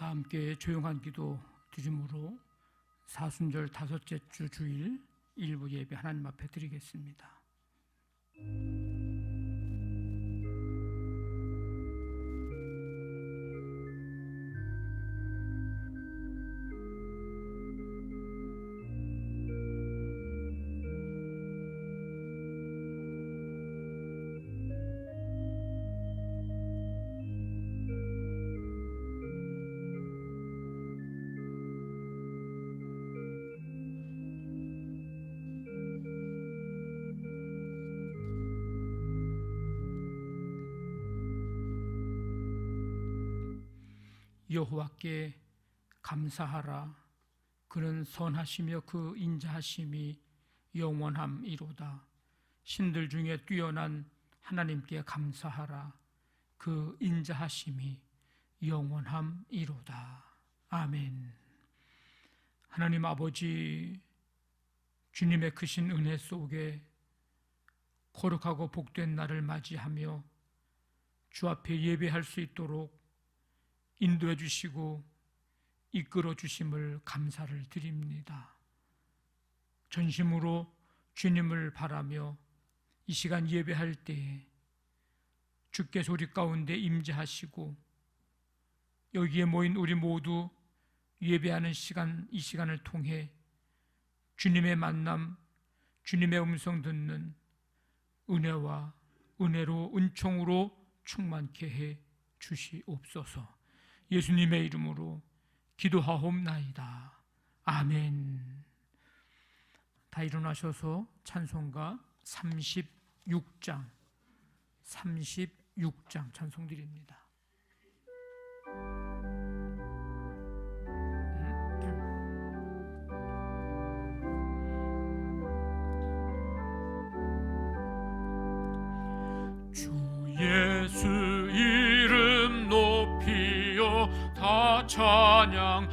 다 함께 조용한 기도 드림으로 사순절 다섯째 주 주일 일부 예배 하나님 앞에 드리겠습니다. 여호와께 감사하라. 그는 선하시며 그 인자하심이 영원함이로다. 신들 중에 뛰어난 하나님께 감사하라. 그 인자하심이 영원함이로다. 아멘. 하나님 아버지, 주님의 크신 은혜 속에 거룩하고 복된 날을 맞이하며 주 앞에 예배할 수 있도록 인도해 주시고 이끌어 주심을 감사를 드립니다. 전심으로 주님을 바라며 이 시간 예배할 때에 주께서 우리 가운데 임재하시고 여기에 모인 우리 모두 예배하는 시간, 이 시간을 통해 주님의 만남, 주님의 음성 듣는 은혜와 은혜로 은총으로 충만케 해 주시옵소서. 예수님의 이름으로 기도하옵나이다. 아멘. 다 일어나셔서 찬송가 36장 찬송 드립니다. 주 예수 이름 높이어 다 찬양하여라.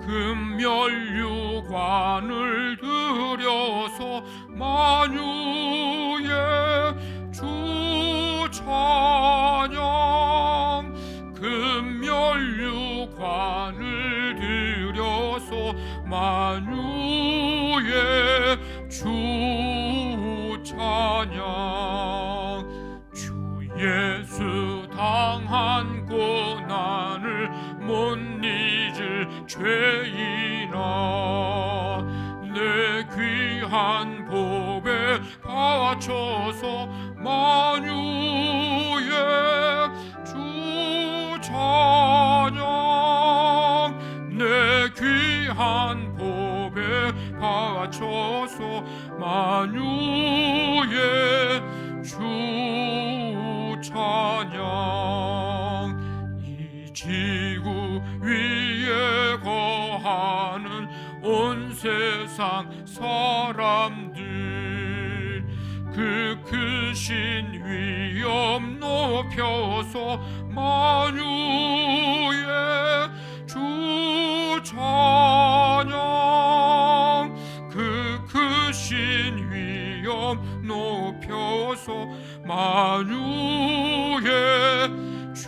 금면류관을 들여서 만유의 주 찬양. 금면류관을 들여서 만유의 주 찬양. 주 예수 당한 고난을 못 잊을 죄인아, 내 귀한 법에 바쳐서 만유의 주 찬양. 내 귀한 법에 바쳐서 만유의 주 찬양. 이 지구 위에 거하는 온 세상 사람들, 그 크신 위엄 높여서 만유의 주 찬양. 그 크신 위엄 높여서 만유의 주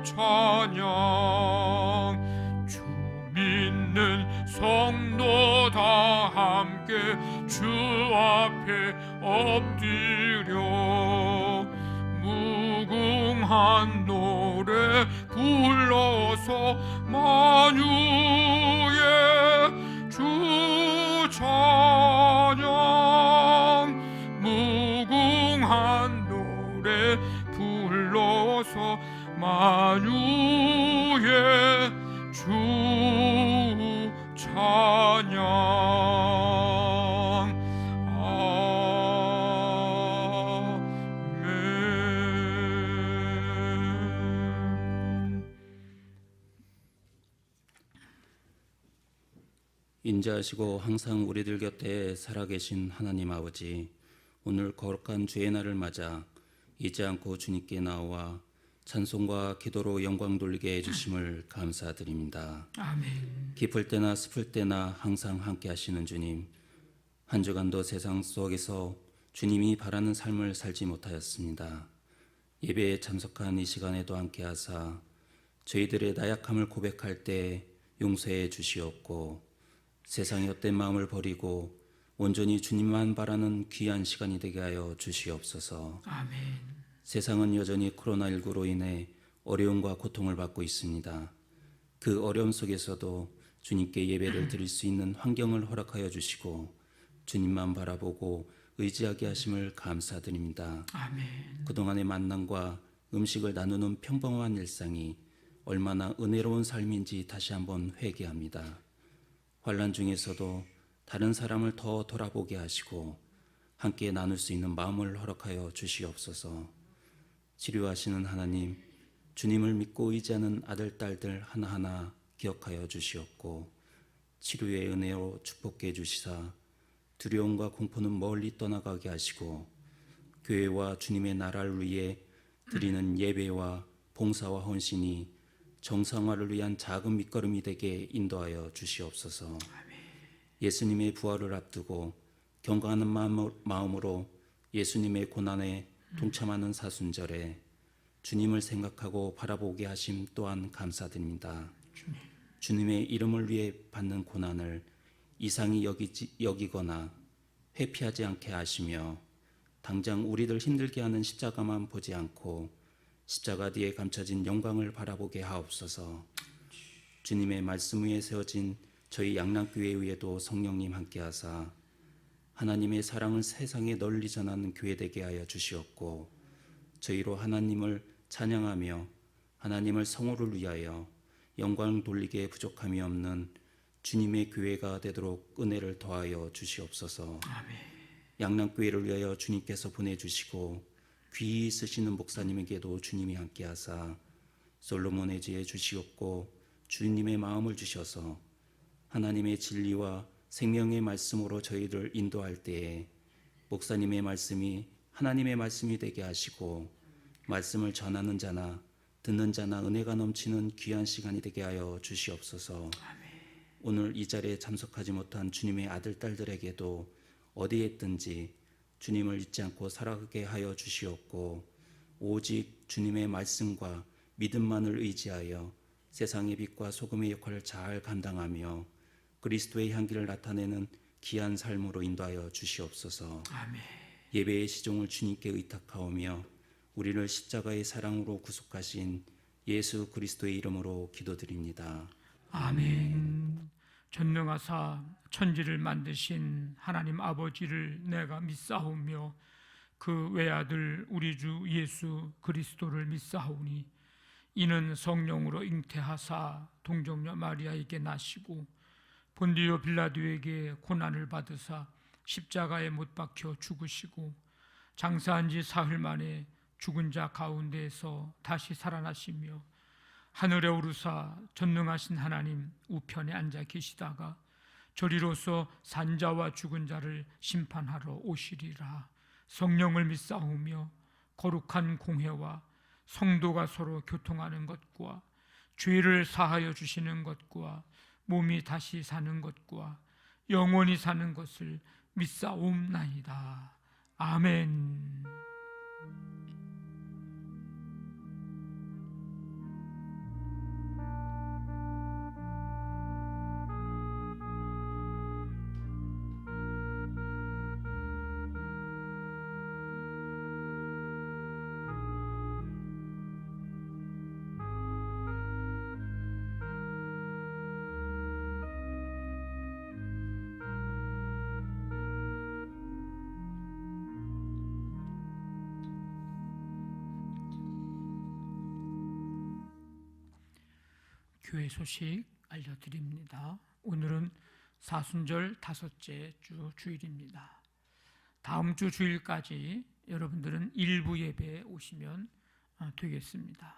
찬양. 주 믿는 성도 다 함께 주 앞에 엎드려 무궁한 노래 불러서 만유의 주 찬양. 무궁한 노래 불러서 만유의 주 찬양. 아멘. 인자하시고 항상 우리들 곁에 살아계신 하나님 아버지, 오늘 거룩한 주의 날을 맞아 잊지 않고 주님께 나와 찬송과 기도로 영광 돌리게 해주심을 감사드립니다. 아멘. 기쁠 때나 슬플 때나 항상 함께 하시는 주님, 한 주간도 세상 속에서 주님이 바라는 삶을 살지 못하였습니다. 예배에 참석한 이 시간에도 함께하사 저희들의 나약함을 고백할 때 용서해 주시옵고 세상의 헛된 마음을 버리고 온전히 주님만 바라는 귀한 시간이 되게 하여 주시옵소서. 아멘. 세상은 여전히 코로나19로 인해 어려움과 고통을 받고 있습니다. 그 어려움 속에서도 주님께 예배를 드릴 수 있는 환경을 허락하여 주시고 주님만 바라보고 의지하게 하심을 감사드립니다. 아멘. 그동안의 만남과 음식을 나누는 평범한 일상이 얼마나 은혜로운 삶인지 다시 한번 회개합니다. 환난 중에서도 다른 사람을 더 돌아보게 하시고 함께 나눌 수 있는 마음을 허락하여 주시옵소서. 치료하시는 하나님, 주님을 믿고 의지하는 아들, 딸들 하나하나 기억하여 주시옵고 치료의 은혜로 축복해 주시사 두려움과 공포는 멀리 떠나가게 하시고 교회와 주님의 나라를 위해 드리는 예배와 봉사와 헌신이 정상화를 위한 작은 밑거름이 되게 인도하여 주시옵소서. 예수님의 부활을 앞두고 경건하는 마음으로 예수님의 고난에 동참하는 사순절에 주님을 생각하고 바라보게 하심 또한 감사드립니다. 주님의 이름을 위해 받는 고난을 이상히 여기거나 회피하지 않게 하시며 당장 우리들 힘들게 하는 십자가만 보지 않고 십자가 뒤에 감춰진 영광을 바라보게 하옵소서. 주님의 말씀 위에 세워진 저희 양락교회 위에도 성령님 함께하사 하나님의 사랑을 세상에 널리 전하는 교회 되게 하여 주시옵고 저희로 하나님을 찬양하며 하나님을 성호를 위하여 영광 돌리기에 부족함이 없는 주님의 교회가 되도록 은혜를 더하여 주시옵소서. 아멘. 양락교회를 위하여 주님께서 보내주시고 귀히 쓰시는 목사님에게도 주님이 함께하사 솔로몬의 지혜 주시옵고 주님의 마음을 주셔서 하나님의 진리와 생명의 말씀으로 저희를 인도할 때에 목사님의 말씀이 하나님의 말씀이 되게 하시고 말씀을 전하는 자나 듣는 자나 은혜가 넘치는 귀한 시간이 되게 하여 주시옵소서. 오늘 이 자리에 참석하지 못한 주님의 아들, 딸들에게도 어디에 있든지 주님을 잊지 않고 살아가게 하여 주시옵고 오직 주님의 말씀과 믿음만을 의지하여 세상의 빛과 소금의 역할을 잘 감당하며 그리스도의 향기를 나타내는 귀한 삶으로 인도하여 주시옵소서. 아멘. 예배의 시종을 주님께 의탁하오며 우리를 십자가의 사랑으로 구속하신 예수 그리스도의 이름으로 기도드립니다. 아멘. 전능하사 천지를 만드신 하나님 아버지를 내가 믿사오며 그 외아들 우리 주 예수 그리스도를 믿사오니 이는 성령으로 잉태하사 동정녀 마리아에게 나시고 본디오 빌라도에게 고난을 받으사 십자가에 못 박혀 죽으시고 장사한 지 사흘 만에 죽은 자 가운데에서 다시 살아나시며 하늘에 오르사 전능하신 하나님 우편에 앉아 계시다가 저리로서 산자와 죽은 자를 심판하러 오시리라. 성령을 믿사오며 거룩한 공회와 성도가 서로 교통하는 것과 죄를 사하여 주시는 것과 몸이 다시 사는 것과 영원히 사는 것을 믿사옵나이다. 아멘. 교회 소식 알려드립니다. 오늘은 사순절 다섯째 주 주일입니다. 다음 주 주일까지 여러분들은 일부 예배에 오시면 되겠습니다.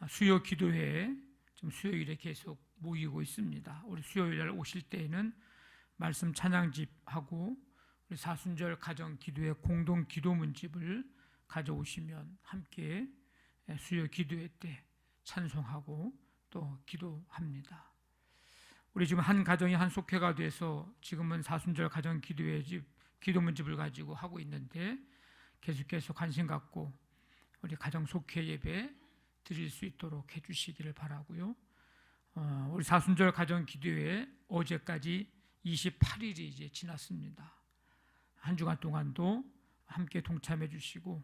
수요 기도회에 지금 수요일에 계속 모이고 있습니다. 우리 수요일날 오실 때에는 말씀 찬양집하고 우리 사순절 가정 기도회 공동 기도문집을 가져오시면 함께 수요 기도회 때 찬송하고 또 기도합니다. 우리 지금 한 가정이 한 속회가 돼서 지금은 사순절 가정 기도회 집 기도문집을 가지고 하고 있는데 계속해서 관심 갖고 우리 가정 속회 예배 드릴 수 있도록 해주시기를 바라고요. 우리 사순절 가정 기도회 어제까지 28일이 이제 지났습니다. 한 주간 동안도 함께 동참해 주시고,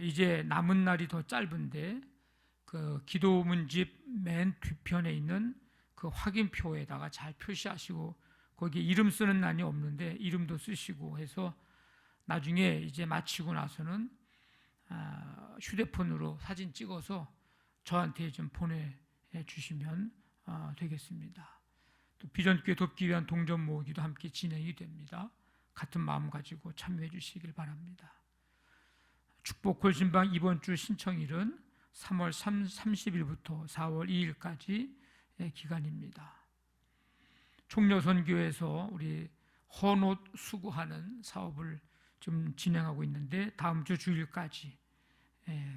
이제 남은 날이 더 짧은데 그 기도문집 맨 뒤편에 있는 그 확인표에다가 잘 표시하시고, 거기에 이름 쓰는 난이 없는데 이름도 쓰시고 해서 나중에 이제 마치고 나서는 휴대폰으로 사진 찍어서 저한테 좀 보내주시면 되겠습니다. 또 비전교회 돕기 위한 동전 모으기도 함께 진행이 됩니다. 같은 마음 가지고 참여해 주시길 바랍니다. 축복 홀신방 이번 주 신청일은 3월 30일부터 4월 2일까지 기간입니다. 총려선교에서 우리 헌옷 수거하는 사업을 좀 진행하고 있는데 다음 주 주일까지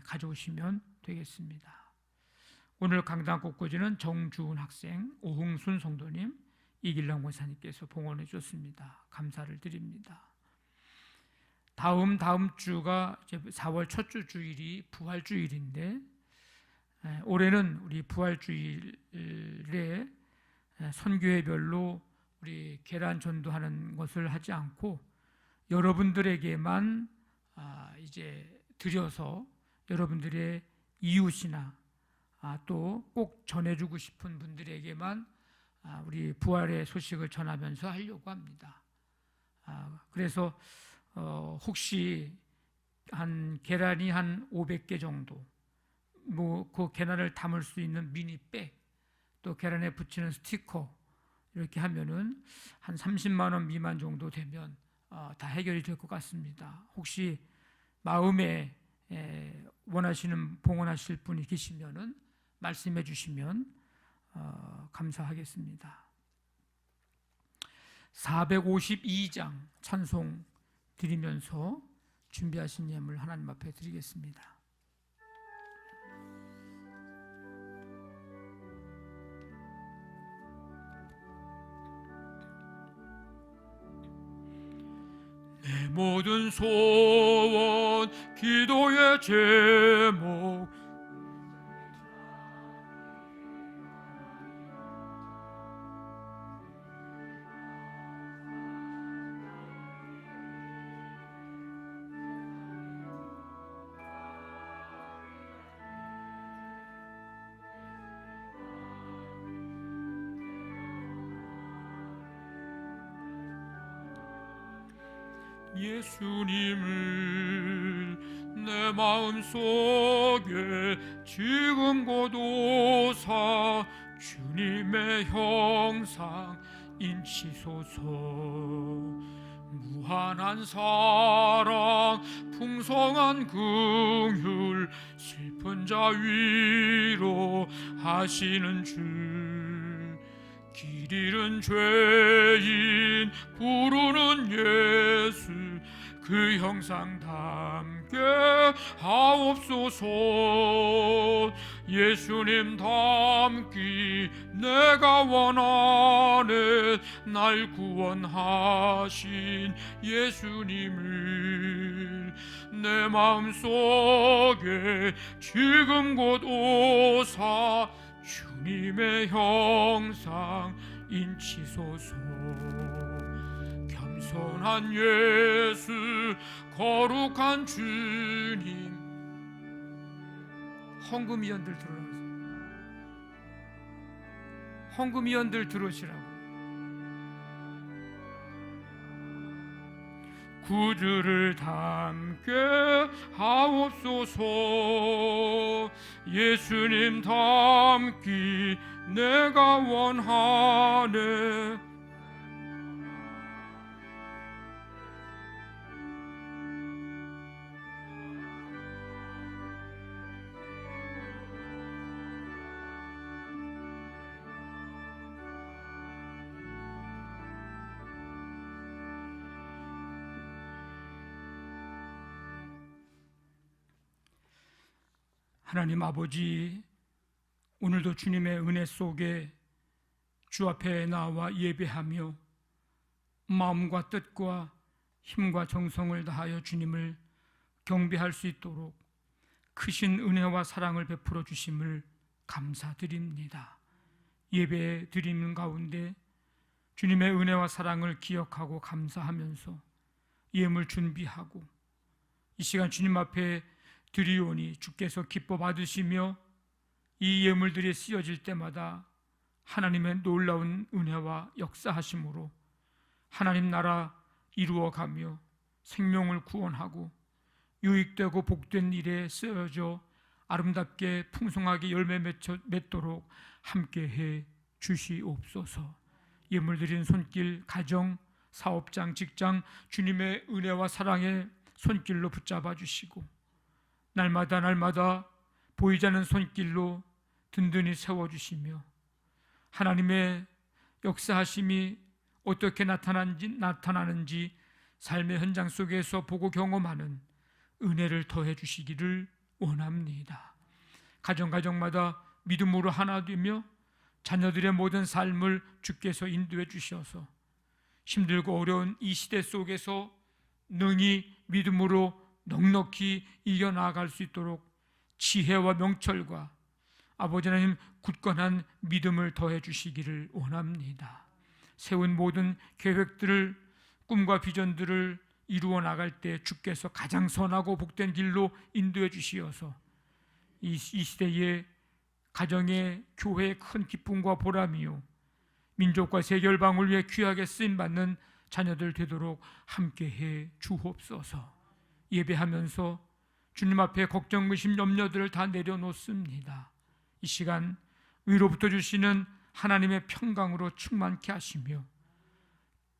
가져오시면 되겠습니다. 오늘 강단 꽃꽂이는 정주은 학생, 오흥순 성도님, 이길랑 권사님께서 봉헌해 주셨습니다. 감사를 드립니다. 다음 주가 이제 4월 첫 주 주일이 부활주일인데, 올해는 우리 부활주일에 선교회별로 우리 계란 전도하는 것을 하지 않고 여러분들에게만 이제 드려서 여러분들의 이웃이나 또 꼭 전해주고 싶은 분들에게만 우리 부활의 소식을 전하면서 하려고 합니다. 그래서 혹시 한 계란이 한 500개 정도, 뭐 그 계란을 담을 수 있는 미니백, 또 계란에 붙이는 스티커 이렇게 하면은 한 30만 원 미만 정도 되면 다 해결이 될 것 같습니다. 혹시 마음에 원하시는 봉헌하실 분이 계시면은 말씀해 주시면 감사하겠습니다. 452장 찬송 드리면서 준비하신 예물 하나님 앞에 드리겠습니다. 내 모든 소원 기도의 제목 예수님을 내 마음속에 지금 곧 오사 주님의 형상 인치소서. 무한한 사랑 풍성한 긍휼 슬픈 자 위로 하시는 주, 길 잃은 죄인 부르는 예수 그 형상 담게 하옵소서. 예수님 닮기 내가 원하네, 날 구원하신 예수님을 내 마음속에 지금 곧 오사 주님의 형상 인치소서. 겸손한 예수 거룩한 주님, 헌금위원들 들어오세요. 헌금위원들 들어오시라고. 구주를 담게 하옵소서. 예수님 닮기 내가 원하네. 하나님 아버지, 오늘도 주님의 은혜 속에 주 앞에 나와 예배하며 마음과 뜻과 힘과 정성을 다하여 주님을 경배할 수 있도록 크신 은혜와 사랑을 베풀어 주심을 감사드립니다. 예배 드리는 가운데 주님의 은혜와 사랑을 기억하고 감사하면서 예물 준비하고 이 시간 주님 앞에 드리오니 주께서 기뻐 받으시며 이 예물들이 쓰여질 때마다 하나님의 놀라운 은혜와 역사하심으로 하나님 나라 이루어가며 생명을 구원하고 유익되고 복된 일에 쓰여져 아름답게 풍성하게 열매 맺도록 함께해 주시옵소서. 예물 드리는 손길, 가정, 사업장, 직장 주님의 은혜와 사랑의 손길로 붙잡아 주시고 날마다 보이지 않는 손길로 든든히 세워주시며 하나님의 역사하심이 어떻게 나타나는지 삶의 현장 속에서 보고 경험하는 은혜를 더해 주시기를 원합니다. 가정마다 믿음으로 하나 되며 자녀들의 모든 삶을 주께서 인도해 주셔서 힘들고 어려운 이 시대 속에서 능히 믿음으로 넉넉히 이겨나갈 수 있도록 지혜와 명철과 아버지 하나님 굳건한 믿음을 더해 주시기를 원합니다. 세운 모든 계획들을, 꿈과 비전들을 이루어 나갈 때 주께서 가장 선하고 복된 길로 인도해 주시어서 이 시대의 가정의 교회의 큰 기쁨과 보람이요 민족과 세계 열방을 위해 귀하게 쓰임받는 자녀들 되도록 함께해 주옵소서. 예배하면서 주님 앞에 걱정, 의심, 염려들을 다 내려놓습니다. 이 시간 위로부터 주시는 하나님의 평강으로 충만케 하시며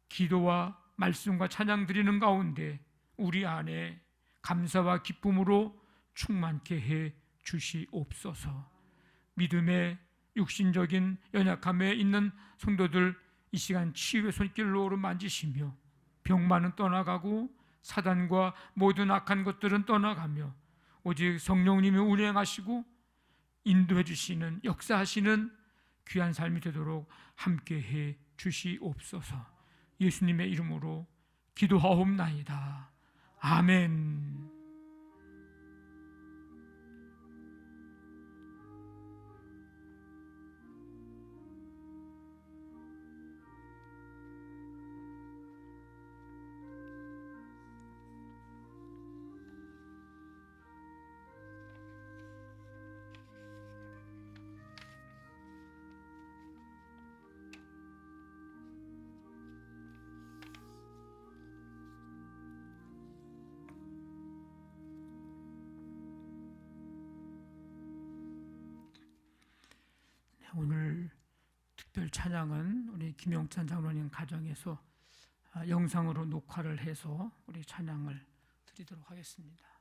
기도와 말씀과 찬양 드리는 가운데 우리 안에 감사와 기쁨으로 충만케 해 주시옵소서. 믿음의 육신적인 연약함에 있는 성도들 이 시간 치유의 손길로 만지시며 병만은 떠나가고 사단과 모든 악한 것들은 떠나가며 오직 성령님이 운행하시고 인도해 주시는, 역사하시는 귀한 삶이 되도록 함께해 주시옵소서. 예수님의 이름으로 기도하옵나이다. 아멘. 오늘 특별 찬양은 우리 김영찬 장로님 가정에서 영상으로 녹화를 해서 우리 찬양을 드리도록 하겠습니다.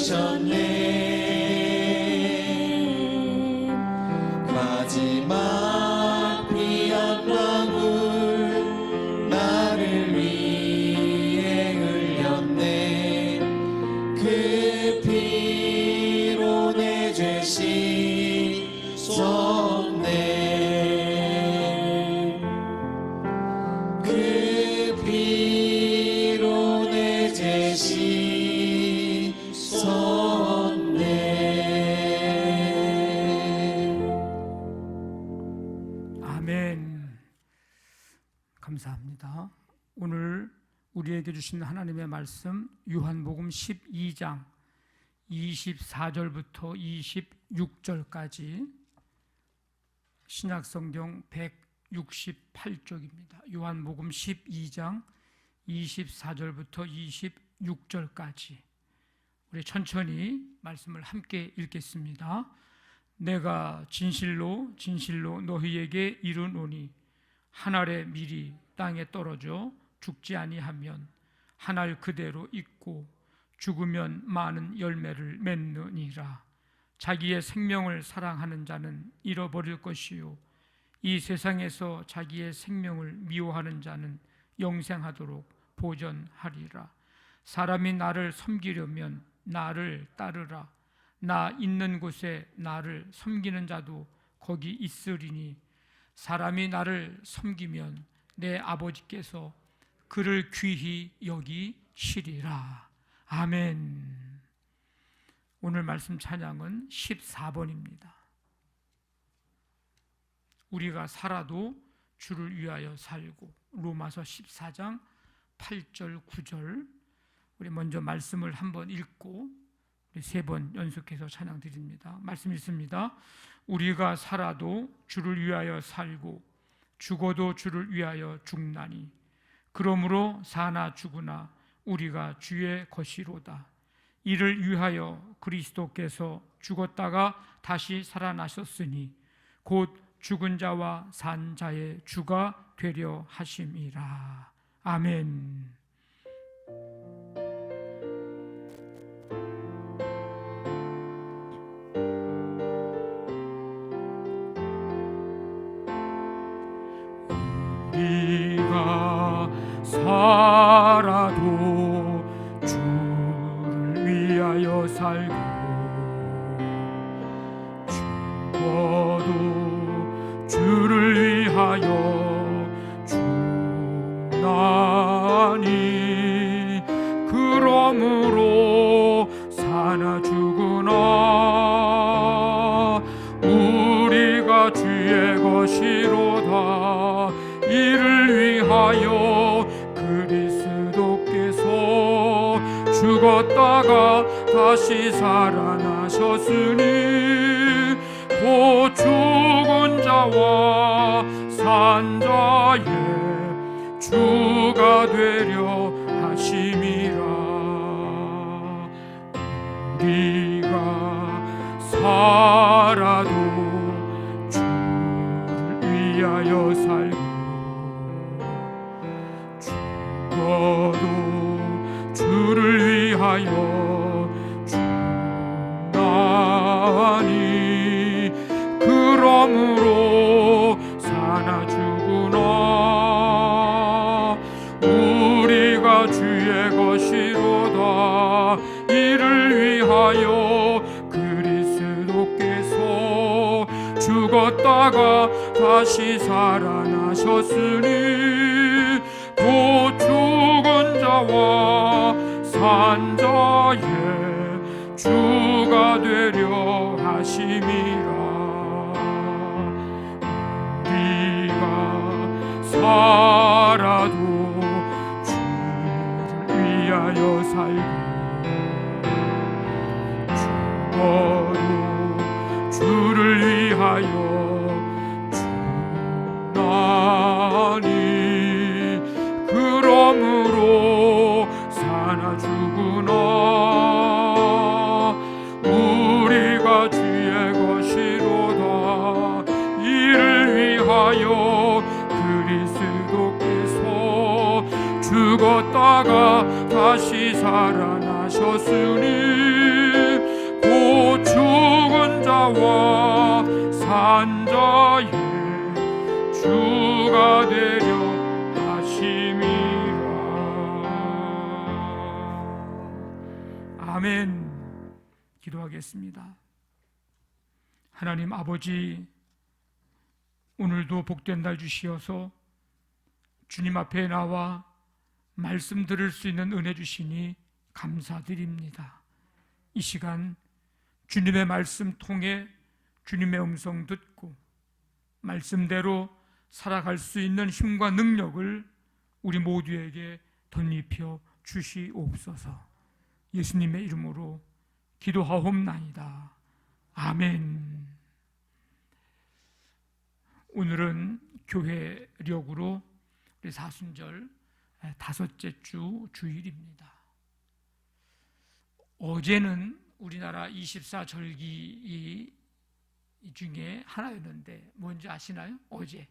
주셨네. 마지막 피 한 방울 나를 위해 흘렸네. 그 피로 내 죄 씻었네. 그 피로 내 죄 씻었네. 아멘. 감사합니다. 오늘 우리에게 주신 하나님의 말씀 요한복음 12장 24절부터 26절까지 신약성경 168쪽입니다. 요한복음 12장 24절부터 26절까지 우리 천천히 말씀을 함께 읽겠습니다. 내가 진실로 진실로 너희에게 이르노니 한 알의 밀이 땅에 떨어져 죽지 아니하면 한 알 그대로 있고 죽으면 많은 열매를 맺느니라. 자기의 생명을 사랑하는 자는 잃어버릴 것이요 이 세상에서 자기의 생명을 미워하는 자는 영생하도록 보전하리라. 사람이 나를 섬기려면 나를 따르라. 나 있는 곳에 나를 섬기는 자도 거기 있으리니 사람이 나를 섬기면 내 아버지께서 그를 귀히 여기시리라. 아멘. 오늘 말씀 찬양은 14번입니다. 우리가 살아도 주를 위하여 살고. 로마서 14장 8절 9절. 우리 먼저 말씀을 한번 읽고 우리 세 번 연속해서 찬양 드립니다. 말씀 읽습니다. 우리가 살아도 주를 위하여 살고 죽어도 주를 위하여 죽나니 그러므로 사나 죽으나 우리가 주의 것이로다. 이를 위하여 그리스도께서 죽었다가 다시 살아나셨으니 곧 죽은 자와 산 자의 주가 되려 하심이라. 아멘. 우리가 살아도 주를 위하여 살고 죽어도 주를 위하여 죽나니 그러므로 사나 죽으나 우리가 주의 것이로다. 이를 위하여 그리스도께서 죽었다가 다시 살아나셨으니 곧 죽은 자와 산 자의 주가 되려 하심이라. 우리가 살아도 주를 위하여 살고 죽어도 주를 위하여 죽나니 그러므로 사나 죽으나 우리가 주의 것이로다. 이를 위하여 그리스도께서 죽었다가 다시 살아나셨으니 곧 죽은 자와 산 자의 주가 되려 하심이라. 우리가 살아도 주를 위하여 살고 죽어도 주를 위하여 죽나니 그러므로 사나 죽으나 우리가 주의 것이로다. 이를 위하여 그리스도께서 죽었다가 다시 살아나셨으니 나와 산자의 주가 되려 하심이라. 아멘. 기도하겠습니다. 하나님 아버지, 오늘도 복된 날 주시어서 주님 앞에 나와 말씀 들을 수 있는 은혜 주시니 감사드립니다. 이 시간 주님의 말씀 통해 주님의 음성 듣고 말씀대로 살아갈 수 있는 힘과 능력을 우리 모두에게 덧입혀 주시옵소서. 예수님의 이름으로 기도하옵나이다. 아멘. 오늘은 교회력으로 우리 사순절 다섯째 주 주일입니다. 어제는 우리나라 24절기 중에 하나였는데 뭔지 아시나요? 어제.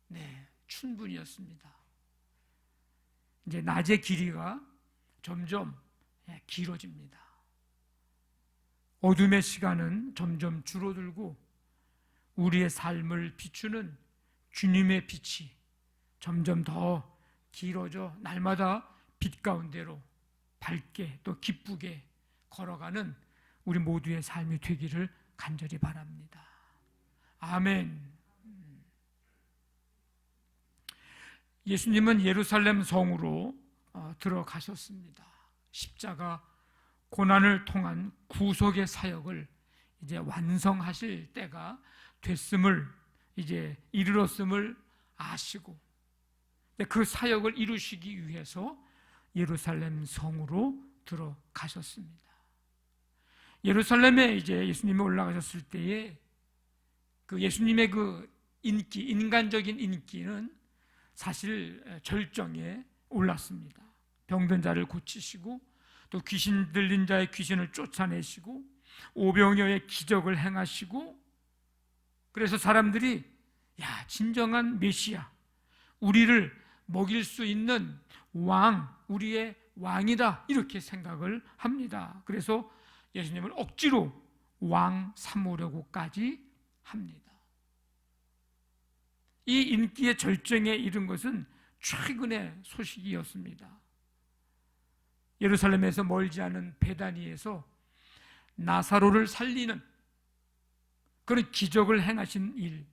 네, 춘분이었습니다. 이제 낮의 길이가 점점 길어집니다. 어둠의 시간은 점점 줄어들고 우리의 삶을 비추는 주님의 빛이 점점 더 길어져 날마다 빛 가운데로 밝게 또 기쁘게 걸어가는 우리 모두의 삶이 되기를 간절히 바랍니다. 아멘. 예수님은 예루살렘 성으로 들어가셨습니다. 십자가 고난을 통한 구속의 사역을 이제 완성하실 때가 됐음을, 이제 이르렀음을 아시고 그 사역을 이루시기 위해서 예루살렘 성으로 들어가셨습니다. 예루살렘에 이제 예수님이 올라가셨을 때에 그 예수님의 그 인기, 인간적인 인기는 사실 절정에 올랐습니다. 병든 자를 고치시고 또 귀신 들린 자의 귀신을 쫓아내시고 오병이어의 기적을 행하시고, 그래서 사람들이 야, 진정한 메시아, 우리를 먹일 수 있는 왕, 우리의 왕이다, 이렇게 생각을 합니다. 그래서 예수님을 억지로 왕 삼으려고까지 합니다. 이 인기의 절정에 이른 것은 최근의 소식이었습니다. 예루살렘에서 멀지 않은 베다니에서 나사로를 살리는 그런 기적을 행하신 일,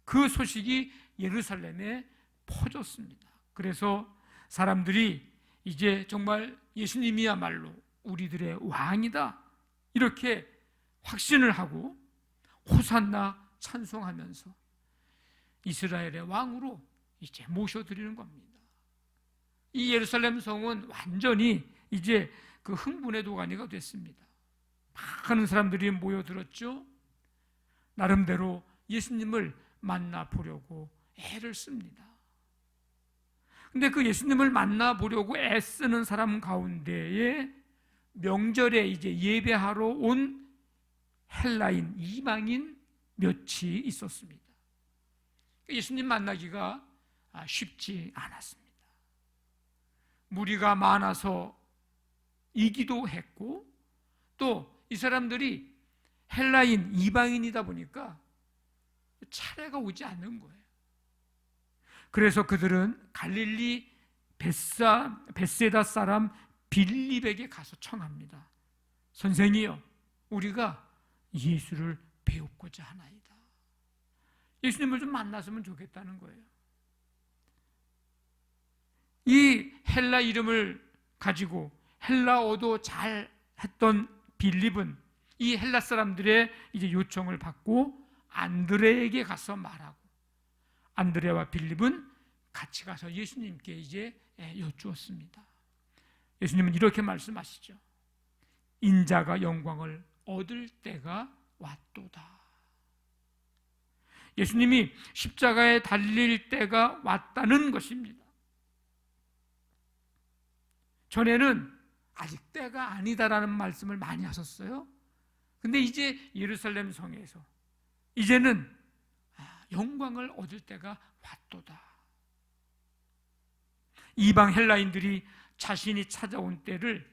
그 소식이 예루살렘에 퍼졌습니다. 그래서 사람들이 이제 정말 예수님이야말로 우리들의 왕이다, 이렇게 확신을 하고 호산나 찬송하면서 이스라엘의 왕으로 이제 모셔드리는 겁니다. 이 예루살렘 성은 완전히 이제 그 흥분의 도가니가 됐습니다. 많은 사람들이 모여들었죠. 나름대로 예수님을 만나보려고 애를 씁니다. 근데 그 예수님을 만나보려고 애쓰는 사람 가운데에 명절에 이제 예배하러 온 헬라인, 이방인 몇이 있었습니다. 예수님 만나기가 쉽지 않았습니다. 무리가 많아서 이기도 했고, 또 이 사람들이 헬라인, 이방인이다 보니까 차례가 오지 않는 거예요. 그래서 그들은 갈릴리 벳세다 사람 빌립에게 가서 청합니다. 선생이여, 우리가 예수를 배우고자 하나이다. 예수님을 좀 만났으면 좋겠다는 거예요. 이 헬라 이름을 가지고 헬라어도 잘 했던 빌립은 이 헬라 사람들의 이제 요청을 받고 안드레에게 가서 말하고, 안드레와 빌립은 같이 가서 예수님께 이제 여쭈었습니다. 예수님은 이렇게 말씀하시죠. 인자가 영광을 얻을 때가 왔도다. 예수님이 십자가에 달릴 때가 왔다는 것입니다. 전에는 아직 때가 아니다라는 말씀을 많이 하셨어요. 근데 이제 예루살렘 성에서 이제는 영광을 얻을 때가 왔도다. 이방 헬라인들이 자신이 찾아온 때를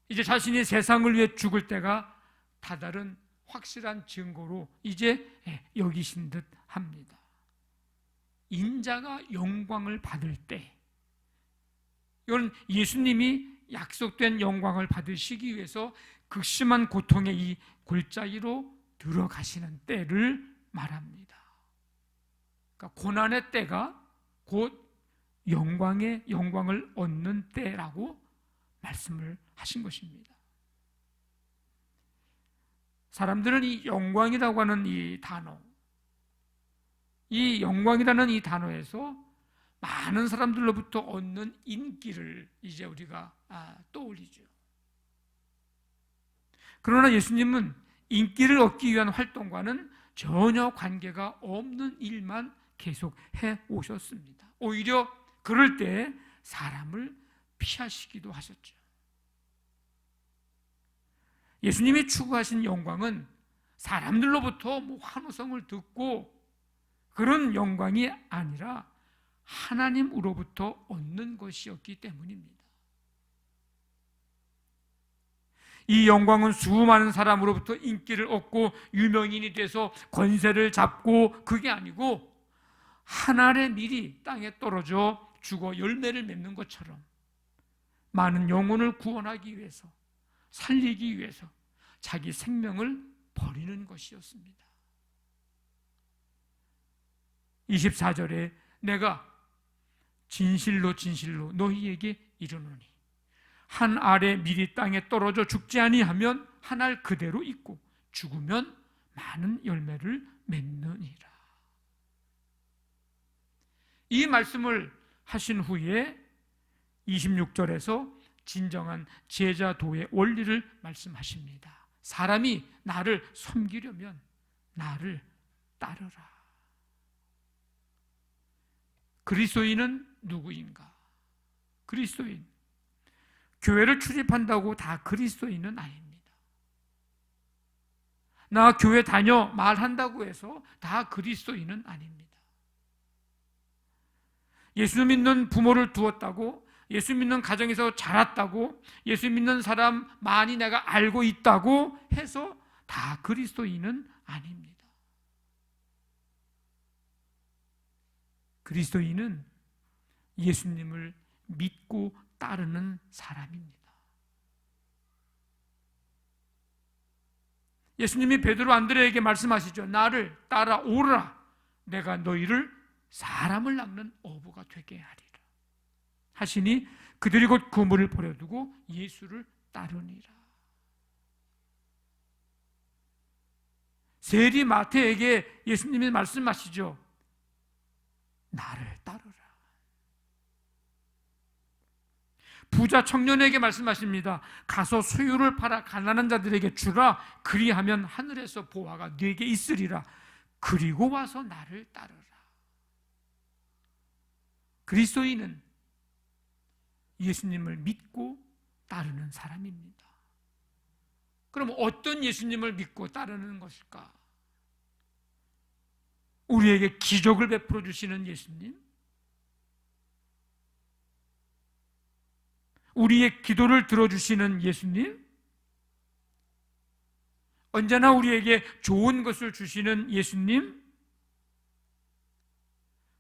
이제 자신이 세상을 위해 죽을 때가 다다른 확실한 증거로 이제 여기신 듯 합니다. 인자가 영광을 받을 때, 이건 예수님이 약속된 영광을 받으시기 위해서 극심한 고통의 이 골짜기로 들어가시는 때를 말합니다. 그러니까 고난의 때가 곧 영광의 영광을 얻는 때라고 말씀을 하신 것입니다. 사람들은 이 영광이라고 하는 이 단어, 이 영광이라는 이 단어에서 많은 사람들로부터 얻는 인기를 이제 우리가 떠올리죠. 그러나 예수님은 인기를 얻기 위한 활동과는 전혀 관계가 없는 일만 계속해 오셨습니다. 오히려 그럴 때 사람을 피하시기도 하셨죠. 예수님이 추구하신 영광은 사람들로부터 환호성을 듣고 그런 영광이 아니라 하나님으로부터 얻는 것이었기 때문입니다. 이 영광은 수많은 사람으로부터 인기를 얻고 유명인이 돼서 권세를 잡고 그게 아니고 한 알의 밀이 땅에 떨어져 죽어 열매를 맺는 것처럼 많은 영혼을 구원하기 위해서, 살리기 위해서 자기 생명을 버리는 것이었습니다. 24절에 내가 진실로 진실로 너희에게 이르노니 한 알의 밀이 땅에 떨어져 죽지 아니하면 한 알 그대로 있고 죽으면 많은 열매를 맺느니라. 이 말씀을 하신 후에 26절에서 진정한 제자도의 원리를 말씀하십니다. 사람이 나를 섬기려면 나를 따르라. 그리스도인은 누구인가? 그리스도인, 교회를 출입한다고 다 그리스도인은 아닙니다. 나 교회 다녀 말한다고 해서 다 그리스도인은 아닙니다. 예수 믿는 부모를 두었다고, 예수 믿는 가정에서 자랐다고, 예수 믿는 사람 많이 내가 알고 있다고 해서 다 그리스도인은 아닙니다. 그리스도인은 예수님을 믿고 따르는 사람입니다. 예수님이 베드로 안드레에게 말씀하시죠. 나를 따라오라. 내가 너희를 사람을 낚는 어부가 되게 하리라 하시니 그들이 곧 그물을 버려두고 예수를 따르니라. 세리 마태에게 예수님이 말씀하시죠. 나를 따르라. 부자 청년에게 말씀하십니다. 가서 소유를 팔아 가난한 자들에게 주라. 그리하면 하늘에서 보화가 네게 있으리라. 그리고 와서 나를 따르라. 그리스도인은 예수님을 믿고 따르는 사람입니다. 그럼 어떤 예수님을 믿고 따르는 것일까? 우리에게 기적을 베풀어 주시는 예수님, 우리의 기도를 들어주시는 예수님, 언제나 우리에게 좋은 것을 주시는 예수님,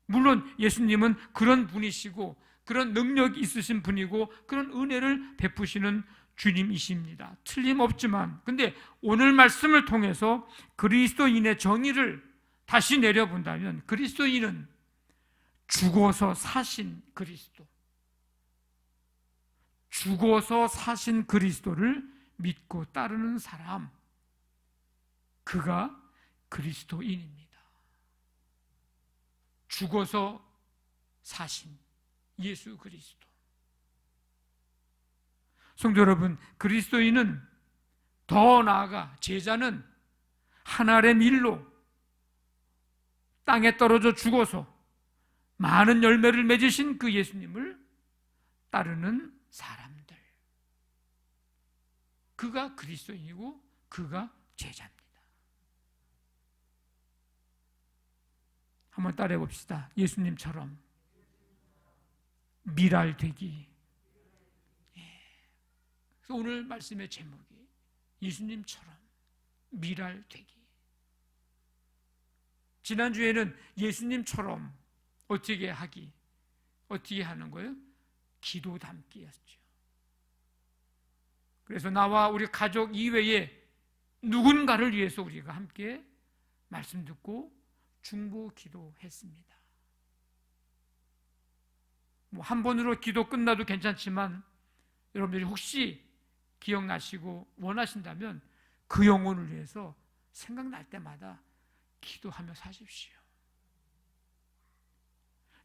물론 예수님은 그런 분이시고 그런 능력이 있으신 분이고 그런 은혜를 베푸시는 주님이십니다. 틀림없지만, 근데 오늘 말씀을 통해서 그리스도인의 정의를 다시 내려본다면 그리스도인은 죽어서 사신 그리스도, 죽어서 사신 그리스도를 믿고 따르는 사람, 그가 그리스도인입니다. 죽어서 사신 예수 그리스도. 성도 여러분, 그리스도인은 더 나아가 제자는 한 알의 밀로 땅에 떨어져 죽어서 많은 열매를 맺으신 그 예수님을 따르는 사람들, 그가 그리스도인이고 그가 제자입니다. 한번 따라해 봅시다. 예수님처럼 밀알 되기. 그래서 오늘 말씀의 제목이 예수님처럼 미랄 되기. 지난주에는 예수님처럼 어떻게 하는 거예요? 기도 담기였죠. 그래서 나와 우리 가족 이외에 누군가를 위해서 우리가 함께 말씀 듣고 중보 기도했습니다. 한 번으로 기도 끝나도 괜찮지만 여러분들이 혹시 기억나시고 원하신다면 그 영혼을 위해서 생각날 때마다 기도하며 사십시오.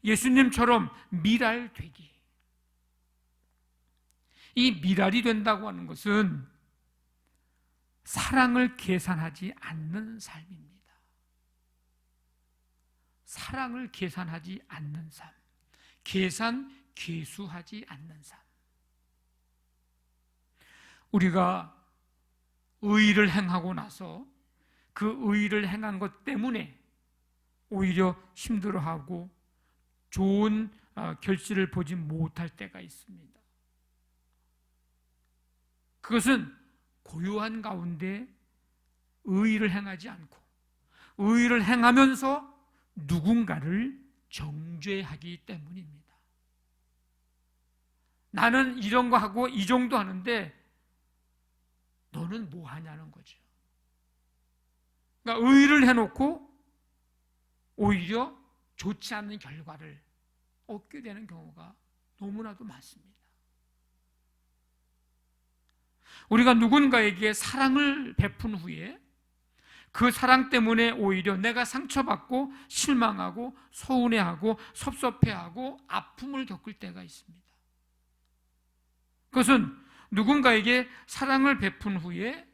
예수님처럼 미랄 되기. 이 미랄이 된다고 하는 것은 사랑을 계산하지 않는 삶입니다. 사랑을 계산하지 않는 삶. 계수하지 않는 삶. 우리가 의의를 행하고 나서 그 의의를 행한 것 때문에 오히려 힘들어하고 좋은 결실을 보지 못할 때가 있습니다. 그것은 고요한 가운데 의의를 행하지 않고 의의를 행하면서 누군가를 정죄하기 때문입니다. 나는 이런 거 하고 이 정도 하는데 너는 뭐 하냐는 거죠. 그러니까 의의를 해놓고 오히려 좋지 않은 결과를 얻게 되는 경우가 너무나도 많습니다. 우리가 누군가에게 사랑을 베푼 후에 그 사랑 때문에 오히려 내가 상처받고 실망하고 서운해하고 섭섭해하고 아픔을 겪을 때가 있습니다. 그것은 누군가에게 사랑을 베푼 후에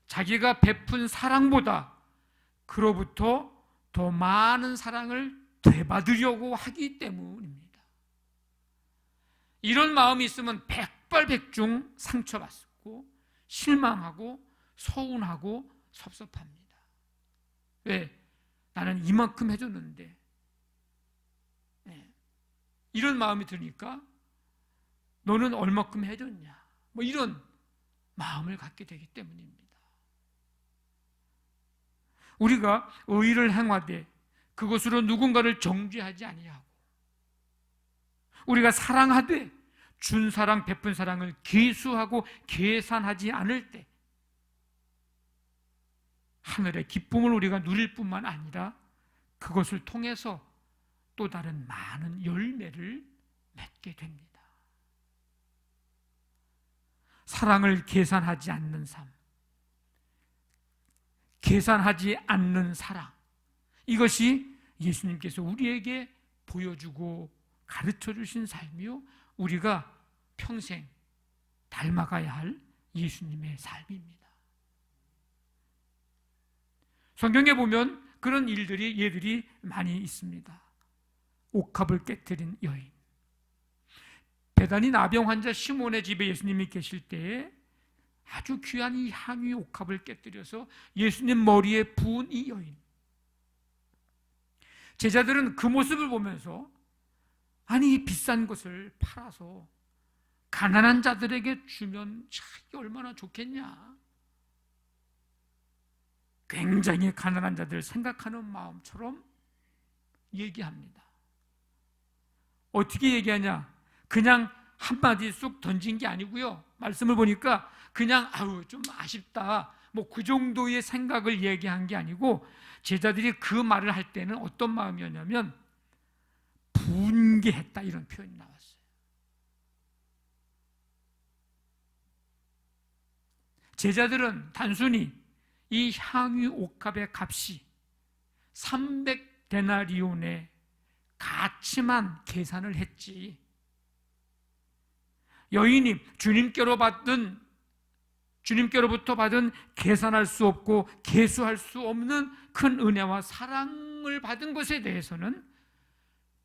자기가 베푼 사랑보다 그로부터 더 많은 사랑을 되받으려고 하기 때문입니다. 이런 마음이 있으면 백발백중 상처받고 실망하고 서운하고 섭섭합니다. 왜? 나는 이만큼 해줬는데 이런 마음이 드니까 너는 얼마큼 해줬냐 뭐 이런 마음을 갖게 되기 때문입니다. 우리가 의의를 행하되 그것으로 누군가를 정죄하지 아니하고 우리가 사랑하되 준 사랑 베푼 사랑을 계수하고 계산하지 않을 때 하늘의 기쁨을 우리가 누릴 뿐만 아니라 그것을 통해서 또 다른 많은 열매를 맺게 됩니다. 사랑을 계산하지 않는 삶, 계산하지 않는 사랑, 이것이 예수님께서 우리에게 보여주고 가르쳐 주신 삶이요 우리가 평생 닮아가야 할 예수님의 삶입니다. 성경에 보면 그런 예들이 많이 있습니다. 옥합을 깨뜨린 여인, 베다니 나병 환자 시몬의 집에 예수님이 계실 때에 아주 귀한 이 향유 옥합을 깨뜨려서 예수님 머리에 부은 이 여인, 제자들은 그 모습을 보면서 아니 이 비싼 것을 팔아서 가난한 자들에게 주면 이게 얼마나 좋겠냐, 굉장히 가난한 자들 생각하는 마음처럼 얘기합니다. 어떻게 얘기하냐? 그냥 한마디 쑥 던진 게 아니고요, 말씀을 보니까 그냥 아우 좀 아쉽다 뭐 그 정도의 생각을 얘기한 게 아니고 제자들이 그 말을 할 때는 어떤 마음이었냐면 분개했다 이런 표현이 나왔어요. 제자들은 단순히 이 향유 옥합의 값이 300데나리온의 가치만 계산을 했지, 여인이 주님께로부터 받은 계산할 수 없고 계수할 수 없는 큰 은혜와 사랑을 받은 것에 대해서는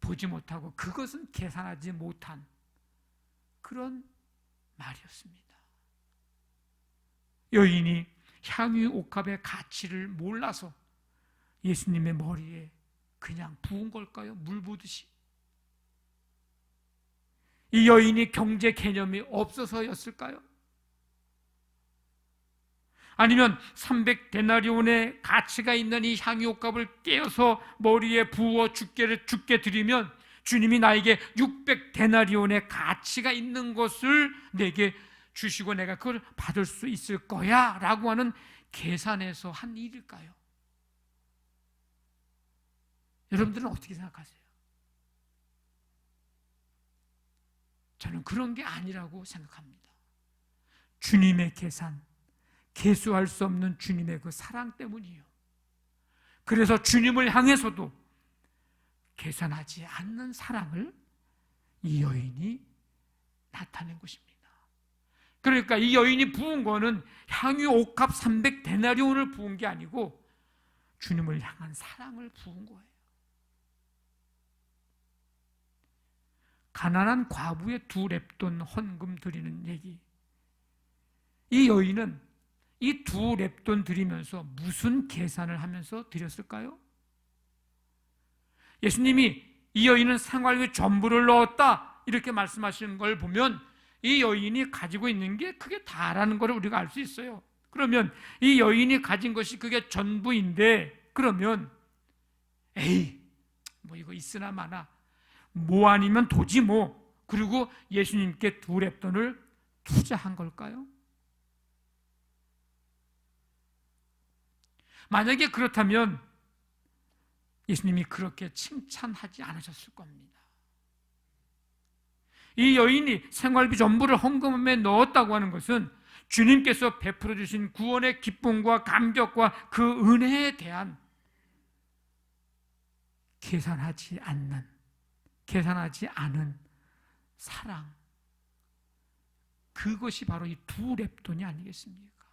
보지 못하고 그것은 계산하지 못한 그런 말이었습니다. 여인이 향유 옥합의 가치를 몰라서 예수님의 머리에 그냥 부은 걸까요? 물 부듯이. 이 여인이 경제 개념이 없어서였을까요? 아니면 300데나리온의 가치가 있는 이 향유옥값을 깨어서 머리에 부어 죽게 드리면 주님이 나에게 600데나리온의 가치가 있는 것을 내게 주시고 내가 그걸 받을 수 있을 거야 라고 하는 계산에서 한 일일까요? 여러분들은 어떻게 생각하세요? 저는 그런 게 아니라고 생각합니다. 주님의 계산, 계수할 수 없는 주님의 그 사랑 때문이에요. 그래서 주님을 향해서도 계산하지 않는 사랑을 이 여인이 나타낸 것입니다. 그러니까 이 여인이 부은 거는 향유 옥합 300데나리온을 부은 게 아니고 주님을 향한 사랑을 부은 거예요. 가난한 과부의 2렙돈 헌금 드리는 얘기. 이 여인은 이 2렙돈 드리면서 무슨 계산을 하면서 드렸을까요? 예수님이 이 여인은 생활비 전부를 넣었다 이렇게 말씀하시는 걸 보면 이 여인이 가지고 있는 게 그게 다라는 걸 우리가 알 수 있어요. 그러면 이 여인이 가진 것이 그게 전부인데 그러면 에이 뭐 이거 있으나 마나 뭐 아니면 도지 뭐 그리고 예수님께 2렙돈을 투자한 걸까요? 만약에 그렇다면 예수님이 그렇게 칭찬하지 않으셨을 겁니다. 이 여인이 생활비 전부를 헌금에 넣었다고 하는 것은 주님께서 베풀어 주신 구원의 기쁨과 감격과 그 은혜에 대한 계산하지 않은 사랑, 그것이 바로 이 2렙돈이 아니겠습니까?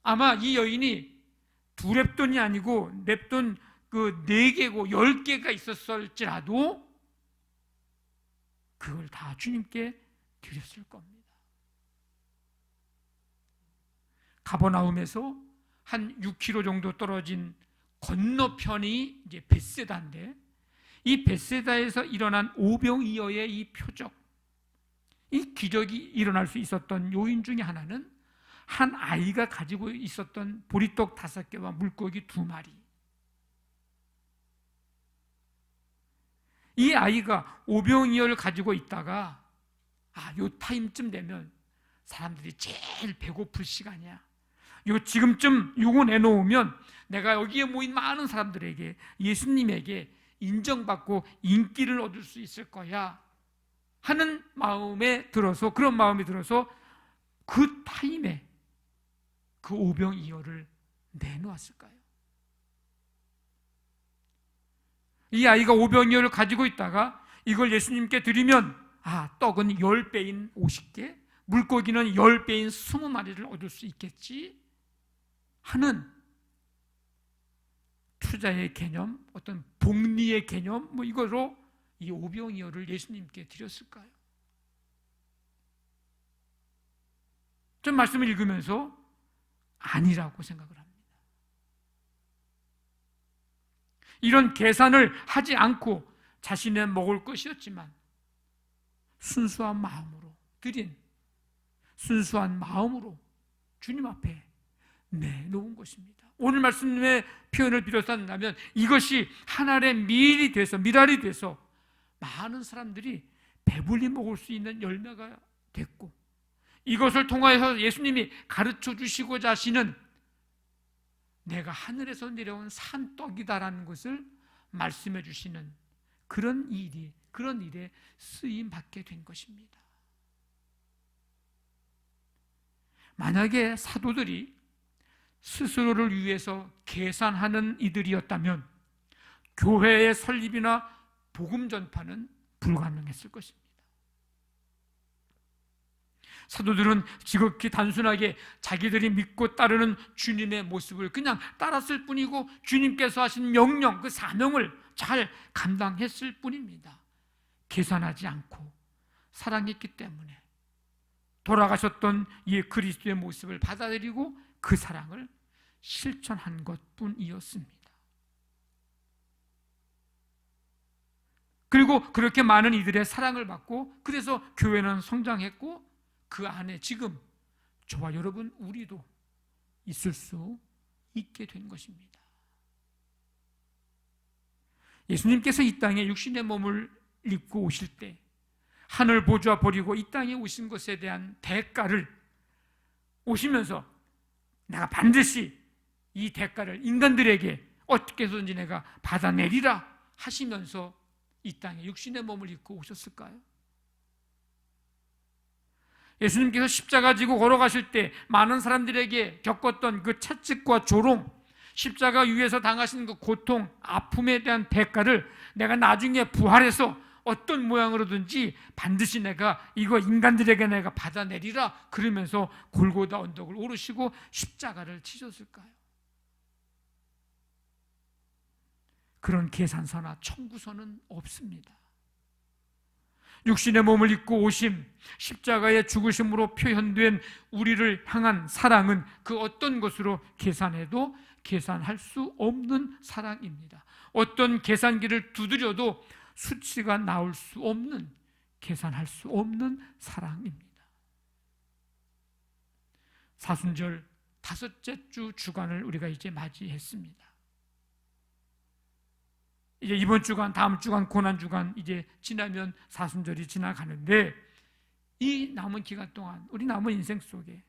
아마 이 여인이 2렙돈이 아니고 렙돈 그 4개고 10개가 있었을지라도 그걸 다 주님께 드렸을 겁니다. 가버나움에서 한 6km 정도 떨어진 건너편이 이제 벳세다인데 이 벳세다에서 일어난 오병이어의 이 표적, 이 기적이 일어날 수 있었던 요인 중에 하나는 한 아이가 가지고 있었던 보리떡 5개와 물고기 2마리. 이 아이가 오병이어를 가지고 있다가 요 타임쯤 되면 사람들이 제일 배고플 시간이야. 요 지금쯤 요거 내놓으면 내가 여기에 모인 많은 사람들에게 예수님에게 인정받고 인기를 얻을 수 있을 거야 하는 마음에 들어서 그런 마음이 들어서 그 타임에 그 오병이어를 내놓았을까요? 이 아이가 오병이어를 가지고 있다가 이걸 예수님께 드리면 떡은 10배인 50개, 물고기는 10배인 20마리를 얻을 수 있겠지 하는 투자의 개념, 어떤 복리의 개념 이거로 이 오병이어를 예수님께 드렸을까요? 좀 말씀을 읽으면서 아니라고 생각을 합니다. 이런 계산을 하지 않고 자신의 먹을 것이었지만 순수한 마음으로 드린 순수한 마음으로 주님 앞에 내놓은 것입니다. 오늘 말씀의 표현을 비롯한다면 이것이 하나의 밀이 돼서 미랄이 돼서 많은 사람들이 배불리 먹을 수 있는 열매가 됐고 이것을 통하여서 예수님이 가르쳐 주시고자 하시는 내가 하늘에서 내려온 산떡이다라는 것을 말씀해 주시는 그런 일에 쓰임 받게 된 것입니다. 만약에 사도들이 스스로를 위해서 계산하는 이들이었다면 교회의 설립이나 복음 전파는 불가능했을 것입니다. 사도들은 지극히 단순하게 자기들이 믿고 따르는 주님의 모습을 그냥 따랐을 뿐이고 주님께서 하신 명령, 그 사명을 잘 감당했을 뿐입니다. 계산하지 않고 사랑했기 때문에 돌아가셨던 이 그리스도의 모습을 받아들이고 그 사랑을 실천한 것뿐이었습니다. 그리고 그렇게 많은 이들의 사랑을 받고 그래서 교회는 성장했고 그 안에 지금 저와 여러분 우리도 있을 수 있게 된 것입니다. 예수님께서 이 땅에 육신의 몸을 입고 오실 때 하늘 보좌 버리고 이 땅에 오신 것에 대한 대가를 오시면서 내가 반드시 이 대가를 인간들에게 어떻게 해서든지 내가 받아내리라 하시면서 이 땅에 육신의 몸을 입고 오셨을까요? 예수님께서 십자가 지고 걸어가실 때 많은 사람들에게 겪었던 그 채찍과 조롱, 십자가 위에서 당하신 그 고통, 아픔에 대한 대가를 내가 나중에 부활해서 어떤 모양으로든지 반드시 내가 이거 인간들에게 내가 받아내리라 그러면서 골고다 언덕을 오르시고 십자가를 치셨을까요? 그런 계산서나 청구서는 없습니다. 육신의 몸을 입고 오심, 십자가의 죽으심으로 표현된 우리를 향한 사랑은 그 어떤 것으로 계산해도 계산할 수 없는 사랑입니다. 어떤 계산기를 두드려도 수치가 나올 수 없는, 계산할 수 없는 사랑입니다. 사순절 다섯째 주 주간을 우리가 이제 맞이했습니다. 이제 이번 주간, 다음 주간, 고난 주간 이제 지나면 사순절이 지나가는데 이 남은 기간 동안 우리 남은 인생 속에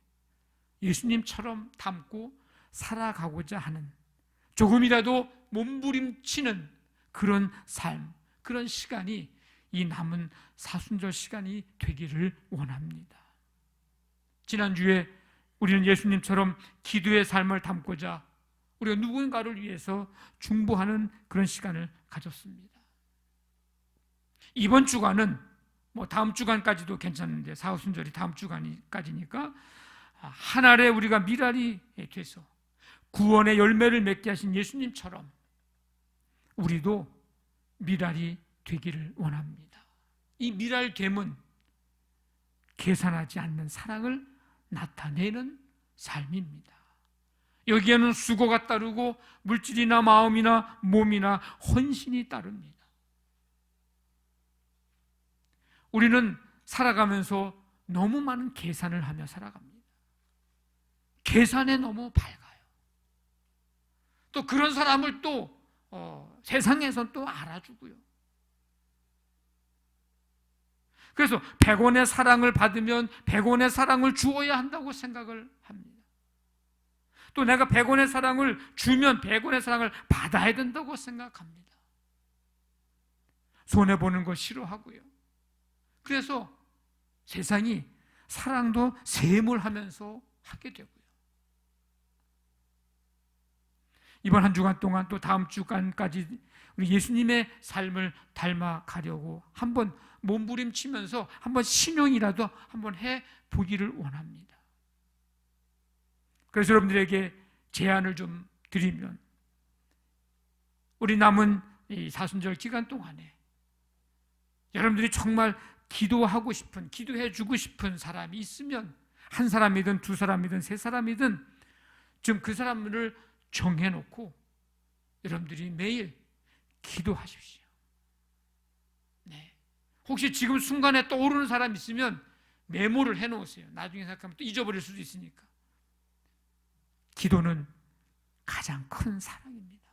예수님처럼 닮고 살아가고자 하는 조금이라도 몸부림치는 그런 삶, 그런 시간이 이 남은 사순절 시간이 되기를 원합니다. 지난주에 우리는 예수님처럼 기도의 삶을 담고자 우리가 누군가를 위해서 중보하는 그런 시간을 가졌습니다. 이번 주간은 뭐 다음 주간까지도 괜찮은데 사순절이 다음 주간까지니까 한 알에 우리가 미랄이 돼서 구원의 열매를 맺게 하신 예수님처럼 우리도 미랄이 되기를 원합니다. 이 미랄됨은 계산하지 않는 사랑을 나타내는 삶입니다. 여기에는 수고가 따르고 물질이나 마음이나 몸이나 헌신이 따릅니다. 우리는 살아가면서 너무 많은 계산을 하며 살아갑니다. 계산에 너무 밝아요. 또 그런 사람을 또 세상에선 또 알아주고요. 그래서 100원의 사랑을 받으면 100원의 사랑을 주어야 한다고 생각을 합니다. 또 내가 100원의 사랑을 주면 100원의 사랑을 받아야 된다고 생각합니다. 손해보는 거 싫어하고요. 그래서 세상이 사랑도 세물하면서 하게 되고요. 이번 한 주간 동안 또 다음 주간까지 우리 예수님의 삶을 닮아가려고 한번 몸부림치면서 한번 신용이라도 한번 해보기를 원합니다. 그래서 여러분들에게 제안을 좀 드리면 우리 남은 이 사순절 기간 동안에 여러분들이 정말 기도하고 싶은, 기도해주고 싶은 사람이 있으면 한 사람이든 두 사람이든 세 사람이든 지금 그 사람을 정해놓고 여러분들이 매일 기도하십시오. 네. 혹시 지금 순간에 떠오르는 사람 있으면 메모를 해놓으세요. 나중에 생각하면 또 잊어버릴 수도 있으니까. 기도는 가장 큰 사랑입니다.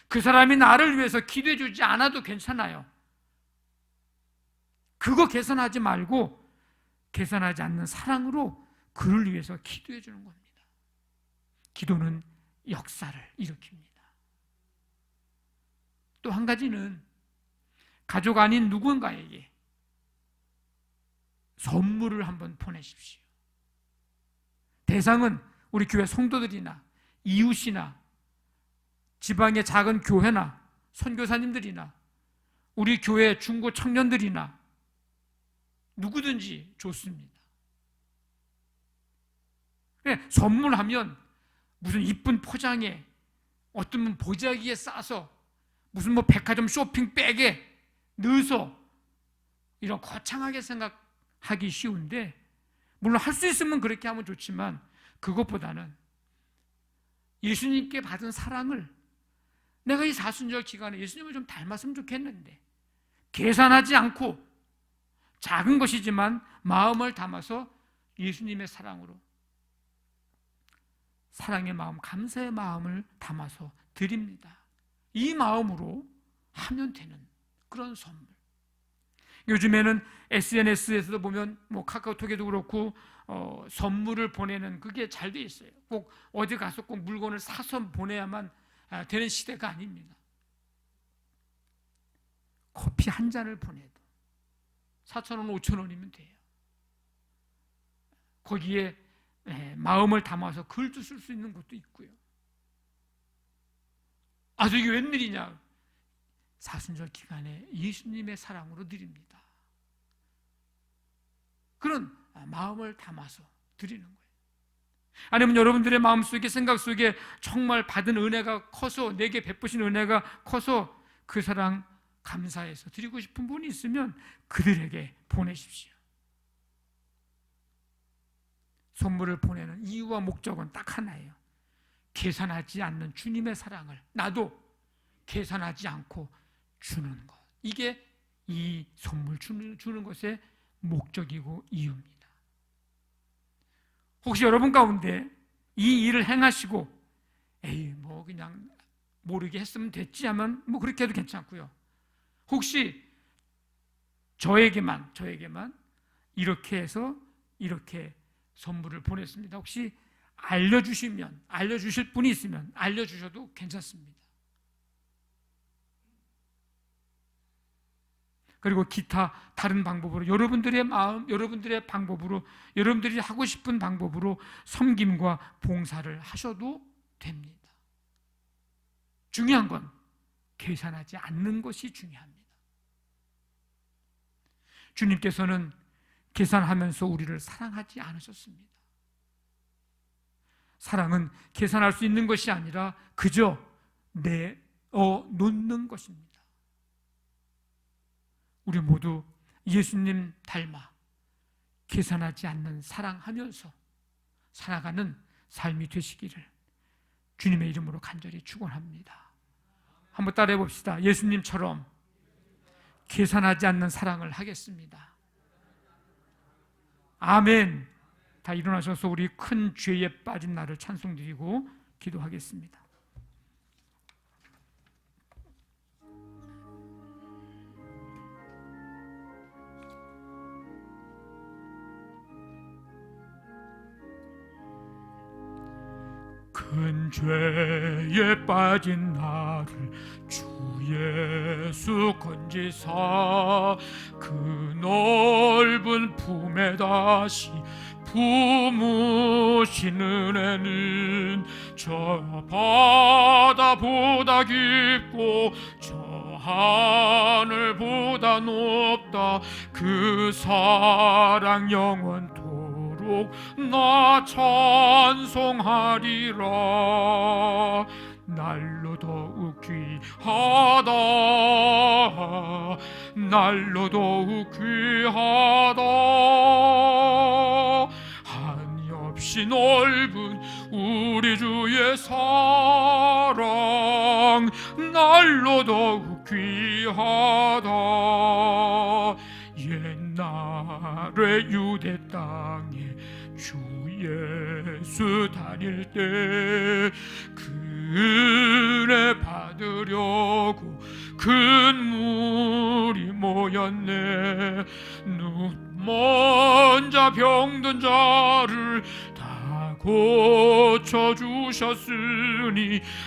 그 사람이 나를 위해서 기도해 주지 않아도 괜찮아요. 그거 계산하지 말고 계산하지 않는 사랑으로 그를 위해서 기도해 주는 겁니다. 기도는 역사를 일으킵니다. 또 한 가지는 가족 아닌 누군가에게 선물을 한번 보내십시오. 대상은 우리 교회 성도들이나 이웃이나 지방의 작은 교회나 선교사님들이나 우리 교회 중고 청년들이나 누구든지 좋습니다. 선물하면 무슨 이쁜 포장에 어떤 분 보자기에 싸서 무슨 뭐 백화점 쇼핑백에 넣어서 이런 거창하게 생각하기 쉬운데 물론 할 수 있으면 그렇게 하면 좋지만 그것보다는 예수님께 받은 사랑을 내가 이 사순절 기간에 예수님을 좀 닮았으면 좋겠는데 계산하지 않고 작은 것이지만 마음을 담아서 예수님의 사랑으로 사랑의 마음, 감사의 마음을 담아서 드립니다. 이 마음으로 하면 되는 그런 선물. 요즘에는 SNS에서도 보면 카카오톡에도 그렇고 선물을 보내는 그게 잘 돼 있어요. 꼭 어디 가서 꼭 물건을 사서 보내야만 되는 시대가 아닙니다. 커피 한 잔을 보내도 4,000원, 5,000원이면 돼요. 거기에 마음을 담아서 글도 쓸 수 있는 것도 있고요. 이게 웬일이냐? 사순절 기간에 예수님의 사랑으로 드립니다. 그런 마음을 담아서 드리는 거예요. 아니면 여러분들의 마음속에, 생각 속에 정말 받은 은혜가 커서, 내게 베푸신 은혜가 커서 그 사랑 감사해서 드리고 싶은 분이 있으면 그들에게 보내십시오. 선물을 보내는 이유와 목적은 딱 하나예요. 계산하지 않는 주님의 사랑을 나도 계산하지 않고 주는 것. 이게 이 선물 주는 것의 목적이고 이유입니다. 혹시 여러분 가운데 이 일을 행하시고 그냥 모르게 했으면 됐지 하면 그렇게 해도 괜찮고요. 혹시 저에게만 이렇게 해서 이렇게 선물을 보냈습니다. 혹시 알려주실 분이 있으면 알려주셔도 괜찮습니다. 그리고 기타 다른 방법으로 여러분들의 마음, 여러분들의 방법으로, 여러분들이 하고 싶은 방법으로 섬김과 봉사를 하셔도 됩니다. 중요한 건 계산하지 않는 것이 중요합니다. 주님께서는 계산하면서 우리를 사랑하지 않으셨습니다. 사랑은 계산할 수 있는 것이 아니라 그저 내어놓는 것입니다. 우리 모두 예수님 닮아 계산하지 않는 사랑하면서 살아가는 삶이 되시기를 주님의 이름으로 간절히 축원합니다. 한번 따라해 봅시다. 예수님처럼 계산하지 않는 사랑을 하겠습니다. 아멘. 다 일어나셔서 우리 큰 죄에 빠진 나를 찬송드리고 기도하겠습니다. 큰 죄에 빠진 나를 주 예수 건지사 그 넓은 품에 다시 품으신 은혜는 저 바다보다 깊고 저 하늘보다 높다. 그 사랑 영원토록 나 찬송하리라. 날로 더욱 귀하다. 날로 더욱 귀하다. 한이 없이 넓은 우리 주의 사랑 날로 더욱 귀하다. 옛날에 유대 땅에 주 예수 다닐 때 은혜 받으려고 큰 물이 모였네. 눈먼자 병든 자를 다 고쳐주셨으니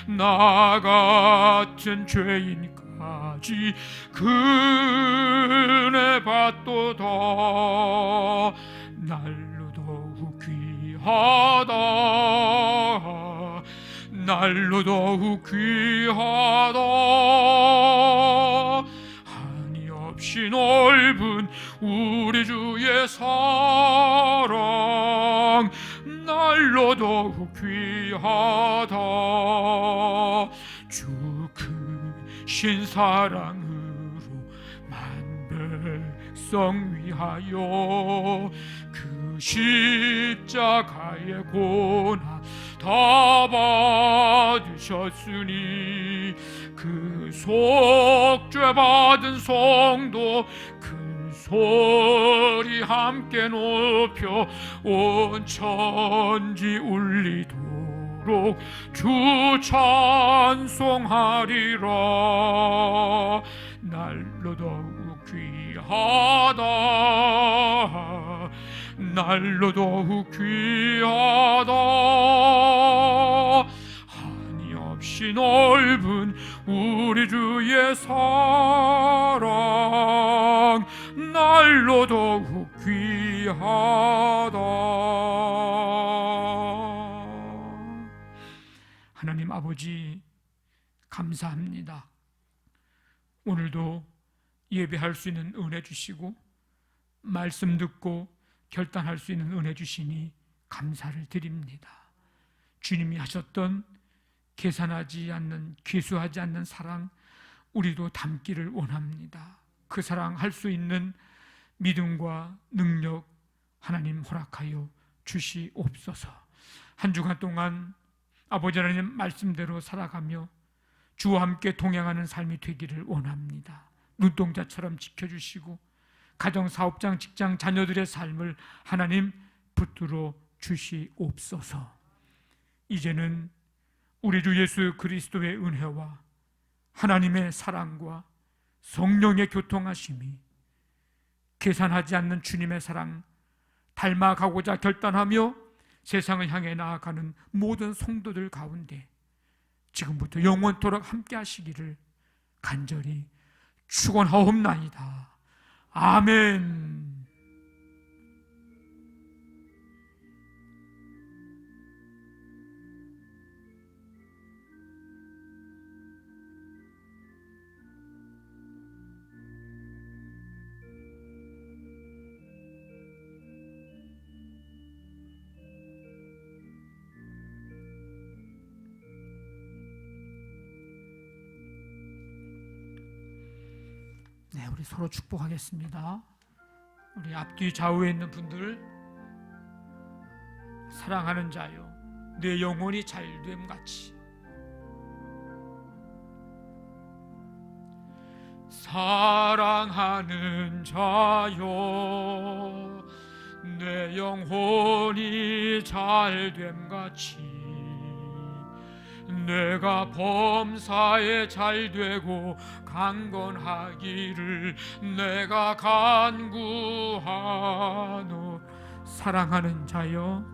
나 같은 죄인까지 그 은혜 받도다. 날로 더욱 귀하다. 날로 더욱 귀하다. 한이 없이 넓은 우리 주의 사랑 날로 더욱 귀하다. 주 크신 사랑으로 만 백성 위하여 그 십자가의 고난 다 받으셨으니 그 속죄 받은 성도 큰 소리 별이 함께 높여 온 천지 울리도록 주 찬송하리라. 날로 더욱 귀하다, 날로 더욱 귀하다. 한이 없이 넓은 우리 주의 사랑, 날로 더욱 귀하다. 하나님 아버지, 감사합니다. 오늘도 예배할 수 있는 은혜 주시고 말씀 듣고 결단할 수 있는 은혜 주시니 감사를 드립니다. 주님이 하셨던 계산하지 않는, 귀수하지 않는 사랑, 우리도 담기를 원합니다. 그 사랑 할 수 있는 믿음과 능력 하나님 허락하여 주시옵소서. 한 주간 동안 아버지 하나님 말씀대로 살아가며 주와 함께 동행하는 삶이 되기를 원합니다. 눈동자처럼 지켜주시고 가정, 사업장, 직장, 자녀들의 삶을 하나님 붙들어 주시옵소서. 이제는 우리 주 예수 그리스도의 은혜와 하나님의 사랑과 성령의 교통하심이, 계산하지 않는 주님의 사랑 닮아가고자 결단하며 세상을 향해 나아가는 모든 성도들 가운데 지금부터 영원토록 함께 하시기를 간절히 축원하옵나이다. 아멘. 네, 우리 서로 축복하겠습니다. 우리 앞뒤 좌우에 있는 분들, 사랑하는 자여, 내 영혼이 잘됨 같이. 사랑하는 자여, 내 영혼이 잘됨 같이 내가 범사에 잘되고 강건하기를 내가 간구하노. 사랑하는 자여,